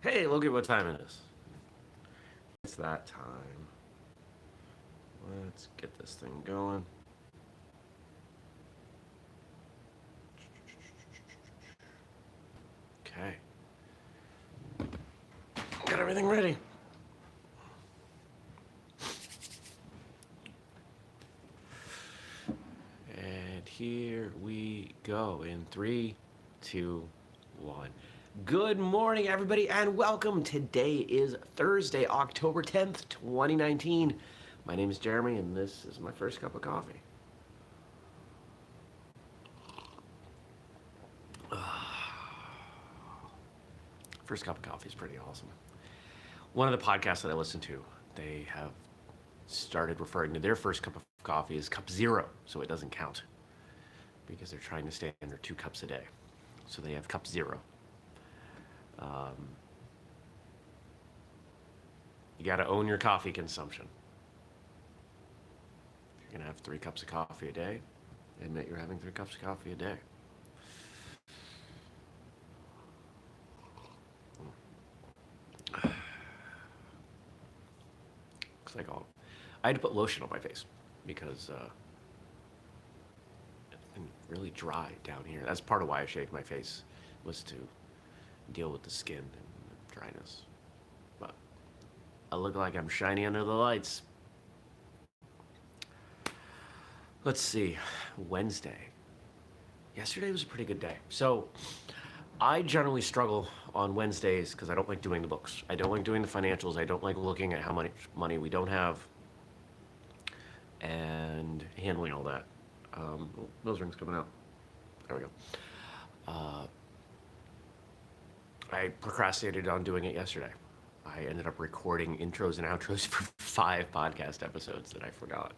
Hey, look at what time it is. It's that time. Let's get this thing going. Okay. Got everything ready. And here we go in 3, 2, 1. Good morning, everybody, and welcome. Today is Thursday, October 10th, 2019. My name is Jeremy, and this is my first cup of coffee. First cup of coffee is pretty awesome. One of the podcasts that I listen to, they have started referring to their first cup of coffee as cup zero, so it doesn't count because they're trying to stay under 2 cups a day. So they have cup zero. You got to own your coffee consumption. If you're going to have 3 cups of coffee a day, admit you're having 3 cups of coffee a day. Looks like I had to put lotion on my face because it's been really dry down here. That's part of why I shaved my face, was to deal with the skin and the dryness. But I look like I'm shiny under the lights. Let's see, Wednesday. Yesterday was a pretty good day. So I generally struggle on Wednesdays because I don't like doing the books. I don't like doing the financials. I don't like looking at how much money we don't have and handling all that. Those rings coming out. There we go. I procrastinated on doing it yesterday. I ended up recording intros and outros for 5 podcast episodes that I forgot.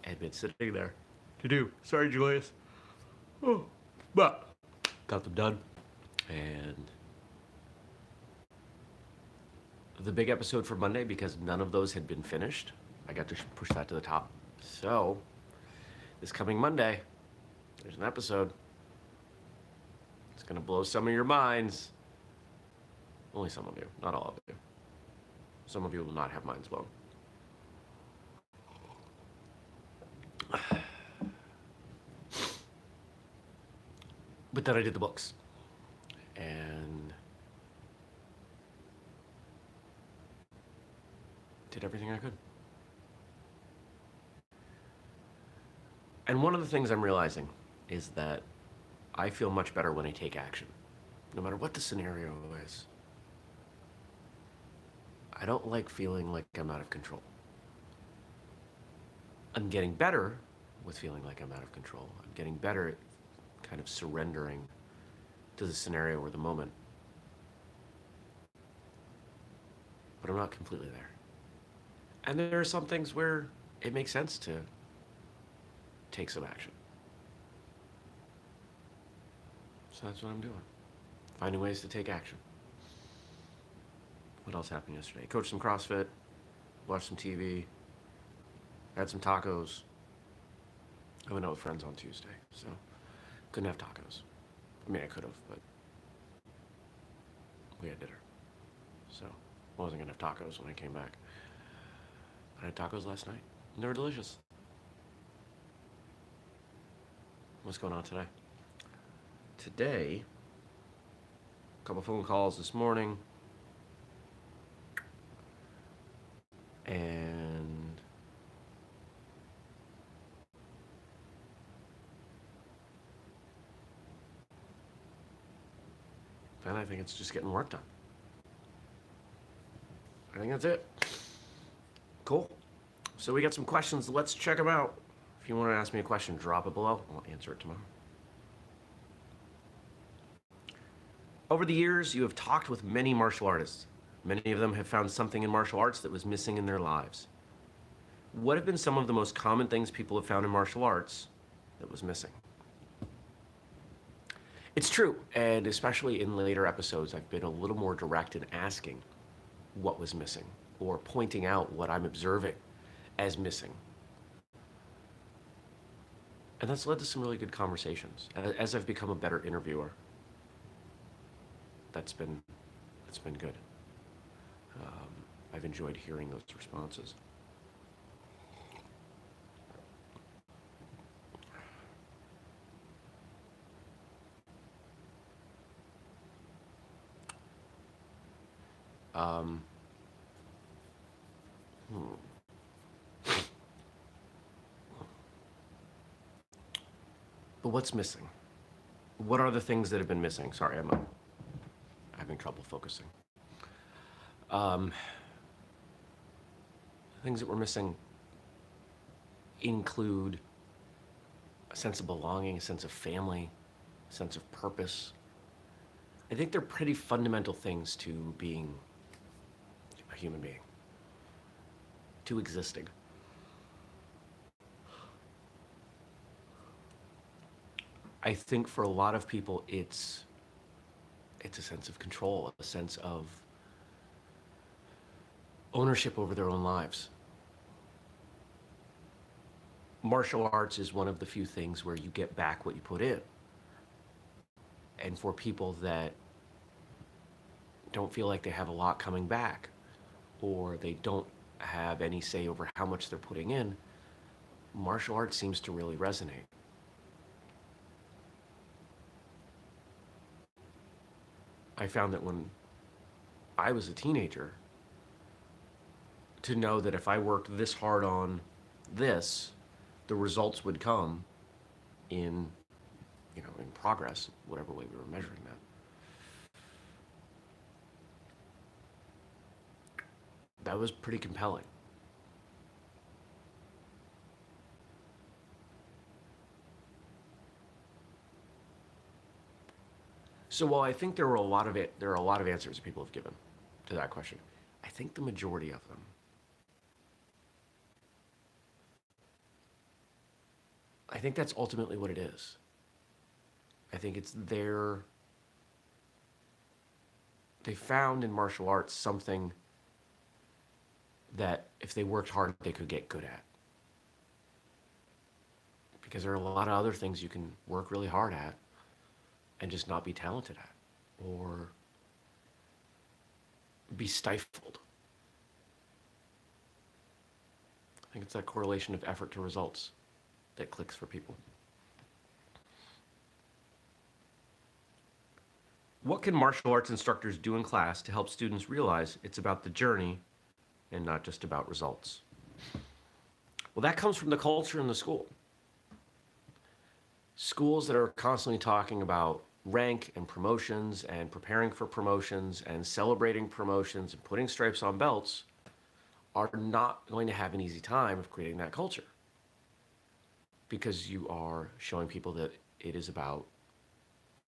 Had been sitting there to do. Sorry, Julius. Oh, but got them done. And the big episode for Monday, because none of those had been finished, I got to push that to the top. So this coming Monday, there's an episode. It's going to blow some of your minds. Only some of you, not all of you. Some of you will not have minds blown. But then I did the books. And did everything I could. And one of the things I'm realizing is that I feel much better when I take action, no matter what the scenario is. I don't like feeling like I'm out of control. I'm getting better with feeling like I'm out of control. I'm getting better at kind of surrendering to the scenario or the moment. But I'm not completely there. And there are some things where it makes sense to take some action. So that's what I'm doing. Finding ways to take action. What else happened yesterday? Coached some CrossFit, watched some TV, had some tacos. I went out with friends on Tuesday, so couldn't have tacos. I mean, I could have, but we had dinner. So I wasn't going to have tacos when I came back. I had tacos last night, and they were delicious. What's going on today? Today, a couple phone calls this morning, and then I think it's just getting work done. I think that's it. Cool. So we got some questions. Let's check them out. If you want to ask me a question, drop it below. I'll answer it tomorrow. Over the years, you have talked with many martial artists. Many of them have found something in martial arts that was missing in their lives. What have been some of the most common things people have found in martial arts that was missing? It's true, and especially in later episodes, I've been a little more direct in asking what was missing or pointing out what I'm observing as missing. And that's led to some really good conversations. As I've become a better interviewer, that's been It's been good. I've enjoyed hearing those responses. Um, hmm. But what's missing? What are the things that have been missing? Sorry, I'm having trouble focusing. Um, things that were missing include a sense of belonging, a sense of family, a sense of purpose. I think they're pretty fundamental things to being a human being, to existing. I think for a lot of people, it's a sense of control, a sense of ownership over their own lives. Martial arts is one of the few things where you get back what you put in. And for people that don't feel like they have a lot coming back, or they don't have any say over how much they're putting in, martial arts seems to really resonate. I found that when I was a teenager, to know that if I worked this hard on this, the results would come in, in progress, whatever way we were measuring that. That was pretty compelling. So while I think there are a lot of answers that people have given to that question, I think the majority of them, I think that's ultimately what it is. I think it's they found in martial arts something that if they worked hard, they could get good at. Because there are a lot of other things you can work really hard at and just not be talented at, or be stifled. I think it's that correlation of effort to results that clicks for people. What can martial arts instructors do in class to help students realize it's about the journey and not just about results? Well, that comes from the culture in the school. Schools that are constantly talking about rank and promotions and preparing for promotions and celebrating promotions and putting stripes on belts are not going to have an easy time of creating that culture, because you are showing people that it is about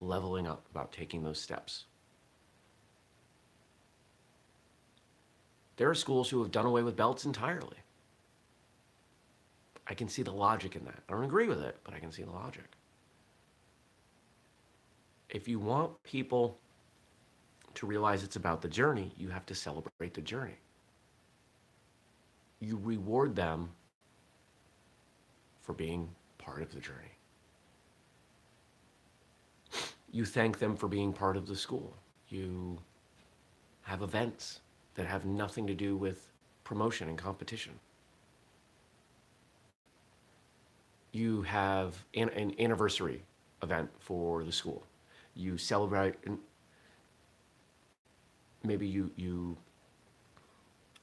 leveling up, about taking those steps. There are schools who have done away with belts entirely. I can see the logic in that. I don't agree with it, but I can see the logic. If you want people to realize it's about the journey, you have to celebrate the journey. You reward them for being part of the journey. You thank them for being part of the school. You have events that have nothing to do with promotion and competition. You have an anniversary event for the school. You celebrate, maybe you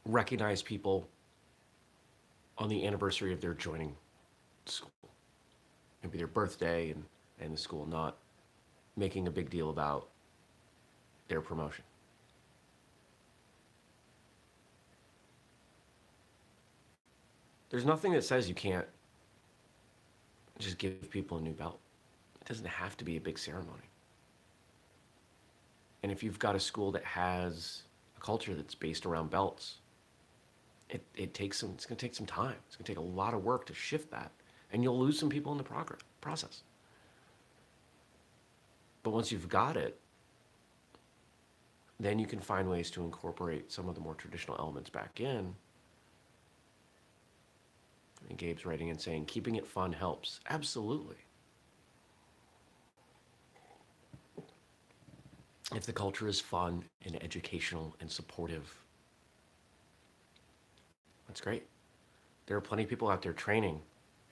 recognize people on the anniversary of their joining school. Maybe their birthday, and the school not making a big deal about their promotion. There's nothing that says you can't just give people a new belt. It doesn't have to be a big ceremony. And if you've got a school that has a culture that's based around belts, it's going to take some time. It's going to take a lot of work to shift that. And you'll lose some people in the process. But once you've got it, then you can find ways to incorporate some of the more traditional elements back in. And Gabe's writing and saying, keeping it fun helps. Absolutely. if the culture is fun and educational and supportive, that's great. There are plenty of people out there training,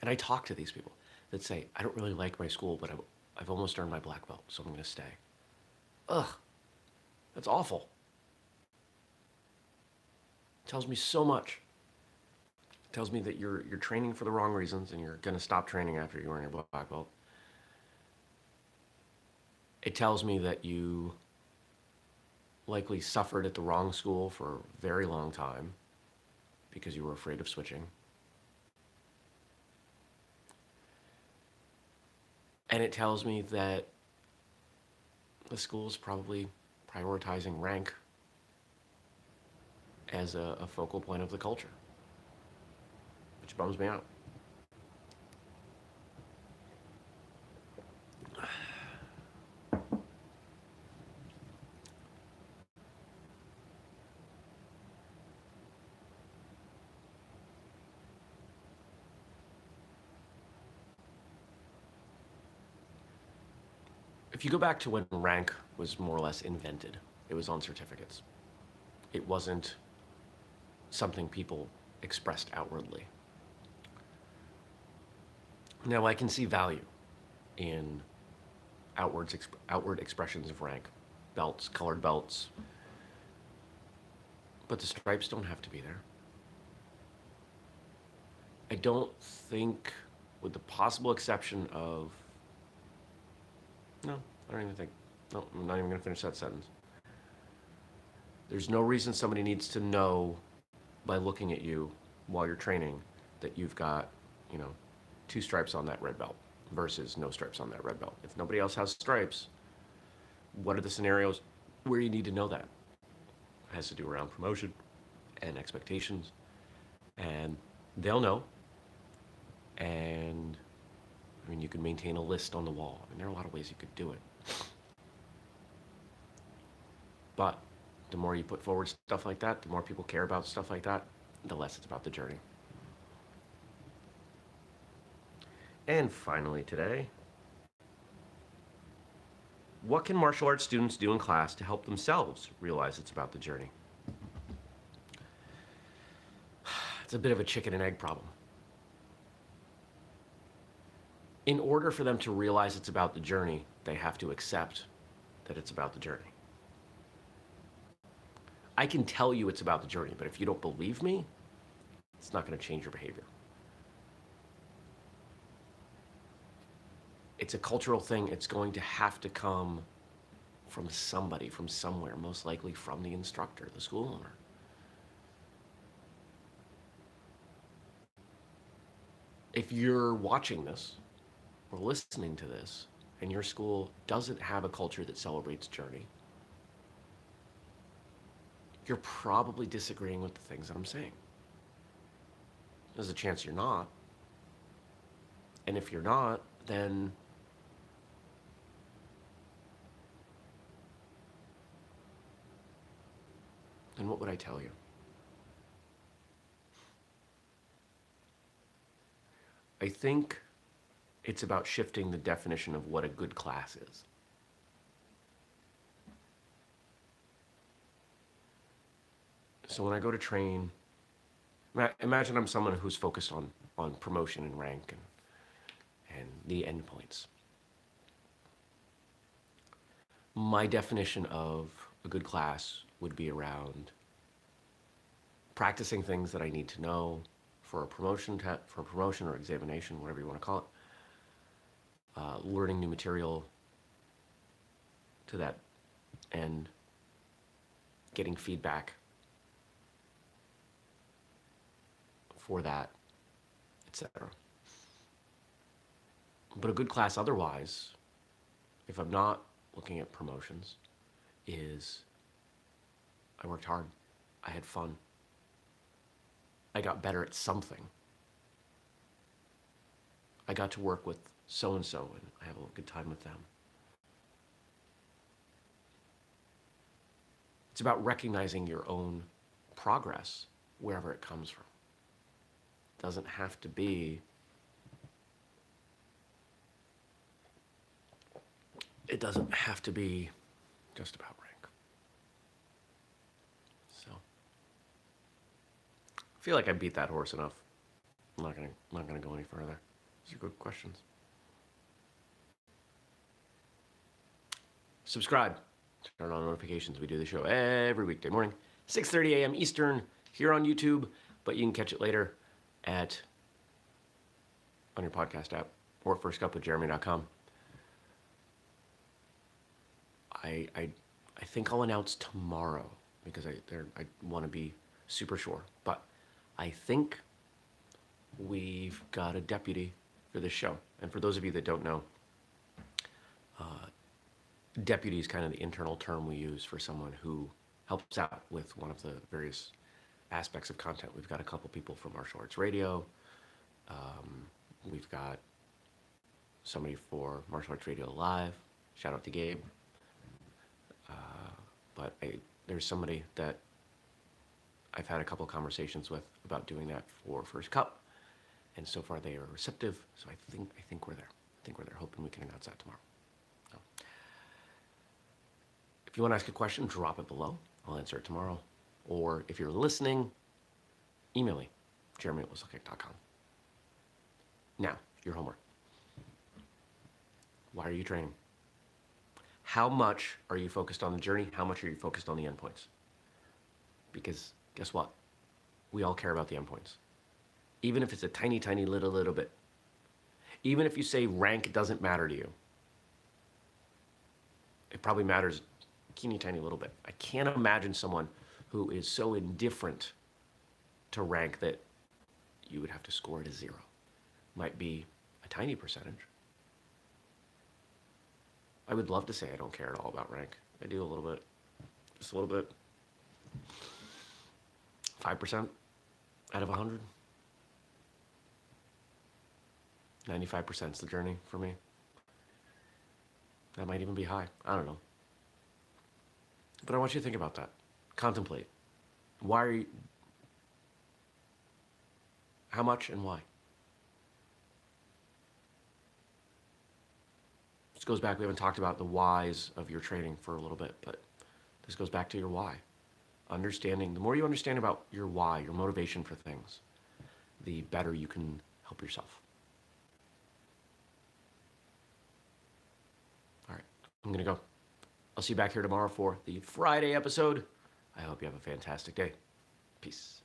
and I talk to these people that say, I don't really like my school, but I've almost earned my black belt, so I'm going to stay. Ugh, that's awful. It tells me so much. It tells me that you're training for the wrong reasons, and you're going to stop training after you earn your black belt. It tells me that you likely suffered at the wrong school for a very long time because you were afraid of switching. And it tells me that the school is probably prioritizing rank as a focal point of the culture, which bums me out. If you go back to when rank was more or less invented, it was on certificates. It wasn't something people expressed outwardly. Now, I can see value in outward expressions of rank, belts, colored belts, but the stripes don't have to be there. I don't think, with the possible exception of, no, I don't even think, no, I'm not even going to finish that sentence. There's no reason somebody needs to know by looking at you while you're training that you've got, 2 stripes on that red belt versus no stripes on that red belt. If nobody else has stripes, what are the scenarios where you need to know that? It has to do around promotion and expectations, and they'll know. And you can maintain a list on the wall. There are a lot of ways you could do it. But the more you put forward stuff like that, the more people care about stuff like that, the less it's about the journey. And finally today, what can martial arts students do in class to help themselves realize it's about the journey? It's a bit of a chicken and egg problem. In order for them to realize it's about the journey, they have to accept that it's about the journey. I can tell you it's about the journey, but if you don't believe me, it's not going to change your behavior. It's a cultural thing. It's going to have to come from somebody, from somewhere, most likely from the instructor, the school owner. If you're watching this or listening to this and your school doesn't have a culture that celebrates journey, you're probably disagreeing with the things that I'm saying. There's a chance you're not. And if you're not, then what would I tell you? I think it's about shifting the definition of what a good class is. So when I go to train, imagine I'm someone who's focused on promotion and rank and the endpoints. My definition of a good class would be around practicing things that I need to know for a promotion or examination, whatever you want to call it. Learning new material to that end, getting feedback for that, etc. But a good class otherwise, if I'm not looking at promotions, is I worked hard, I had fun, I got better at something, I got to work with so-and-so and I have a good time with them. It's about recognizing your own progress wherever it comes from. It doesn't have to be just about rank. So I feel like I beat that horse enough. I'm not gonna go any further. These are good questions. Subscribe. Turn on notifications. We do the show every weekday morning, 6:30 a.m. Eastern, here on YouTube. But you can catch it later on your podcast app or firstcupwithjeremy.com. I think I'll announce tomorrow because I want to be super sure. But I think we've got a deputy for this show. And for those of you that don't know, deputy is kind of the internal term we use for someone who helps out with one of the various aspects of content. We've got a couple people from Martial Arts Radio. We've got somebody for Martial Arts Radio Live. Shout out to Gabe. But there's somebody that I've had a couple conversations with about doing that for First Cup, and so far they are receptive. So I think we're there. I think we're there. Hoping we can announce that tomorrow. So, if you want to ask a question, drop it below. I'll answer it tomorrow. Or if you're listening, email me, jeremy@whistlekick.com. Now, your homework. Why are you training? How much are you focused on the journey? How much are you focused on the endpoints? Because guess what? We all care about the endpoints. Even if it's a tiny, tiny little bit. Even if you say rank doesn't matter to you, it probably matters a teeny, tiny little bit. I can't imagine someone who is so indifferent to rank that you would have to score it a 0. Might be a tiny percentage. I would love to say I don't care at all about rank. I do a little bit. Just a little bit. 5% out of 100. 95% is the journey for me. That might even be high. I don't know. But I want you to think about that. Contemplate. Why are you... How much and why? This goes back, we haven't talked about the whys of your training for a little bit, but this goes back to your why. Understanding, the more you understand about your why, your motivation for things, the better you can help yourself. All right, I'm gonna go. I'll see you back here tomorrow for the Friday episode. I hope you have a fantastic day. Peace.